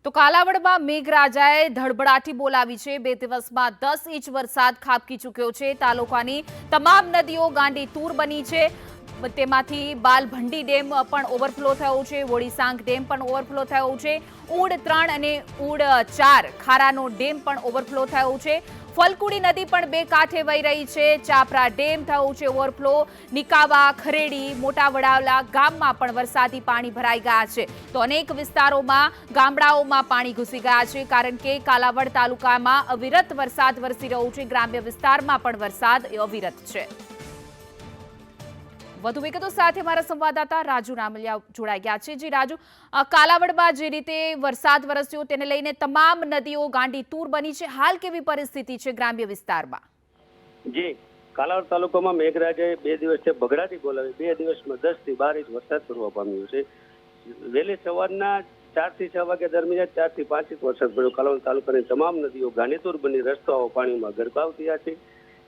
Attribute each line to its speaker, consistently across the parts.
Speaker 1: તો કાલાવડમાં મેઘરાજાએ ધડબડાટી બોલાવી છે। 2 દિવસમાં 10 ઇંચ વરસાદ ખાબકી ચૂક્યો છે। તાલુકાની તમામ નદીઓ ગાંડી તૂર બની છે। તેમાંથી બાલભંડી ડેમ પણ ઓવરફ્લો થયો છે। વોડીસાંગ ડેમ પણ ઓવરફ્લો થયો છે। ઊંડ 3 અને ઊંડ 4 ખારાનો ડેમ પણ ઓવરફ્લો થયો છે। ફલકુડી નદી પણ બે કાંઠે વહી રહી છે। ચાપરા ડેમ થયો છે ઓવરફ્લો। નિકાવા, ખરેડી, મોટા વડાવલા ગામમાં પણ વરસાદી પાણી ભરાઈ ગયા છે। તો અનેક વિસ્તારોમાં ગામડાઓમાં પાણી ઘૂસી ગયા છે, કારણ કે કાલાવડ તાલુકામાં અવિરત વરસાદ વરસી રહ્યો છે। ગ્રામ્ય વિસ્તારમાં પણ વરસાદ અવિરત છે। વધુ વિગતો સાથે મારા સંવાદદાતા રાજુ રામલિયા જોડાઈ ગયા છે। જી રાજુ, કાલાવડમાં જે રીતે વરસાદ વરસ્યો તેને લઈને તમામ નદીઓ ગાંડી તૂર બની છે। હાલ કેવી પરિસ્થિતિ છે ગ્રામ્ય વિસ્તારમાં?
Speaker 2: જી, કાલાવડ તાલુકામાં મેઘરાજાએ 2 દિવસથી બગડાટી બોલાવી 2 દિવસમાં 10 થી 12 ઇંચ વરસાદ પડવા પામ્યો છે। વહેલી સવારના 4 થી 6 વાગ્યા દરમિયાન 4 થી 5 ઇંચ વરસાદ પડ્યો। કાલાવડ તાલુકાની તમામ નદીઓ ગાંડીતુર બની રસ્તાઓ પાણીમાં ગરકાવ થયા છે।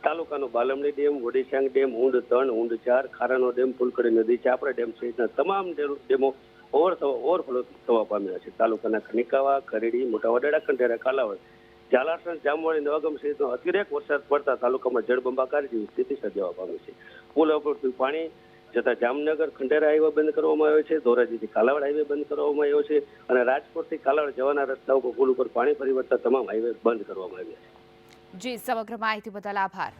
Speaker 2: તાલુકાનો બાલમણી dam, વોડીસાંગ dam, Und 3, Und 4, ખારાનો dam, ફુલકડી નદી, ચાપરા ડેમ સહિતના તમામ ડેમો ઓવરફ્લો થવા પામ્યા છે। તાલુકાના નિકાવા, ખરેડી, મોટા વડાડા, ખંડેરા, કાલાવડ, ઝાલાસણ, જામવાડી, નવાગામ સહિતનો અતિરેક વરસાદ પડતા તાલુકામાં જળબંબાકાર જેવી સ્થિતિ સર્જાવા પામી છે। પુલ ઉપરથી પાણી જતા જામનગર ખંડેરા હાઈવે બંધ કરવામાં આવ્યો છે। ધોરાજીથી કાલાવડ હાઈવે બંધ કરવામાં આવ્યો છે અને રાજકોટથી કાલાવડ જવાના રસ્તા ઉપર પુલ ઉપર પાણી ફરી વળતા તમામ હાઈવે બંધ કરવામાં આવ્યા છે।
Speaker 1: જી, સમગ્ર માહિતી બદલ આભાર।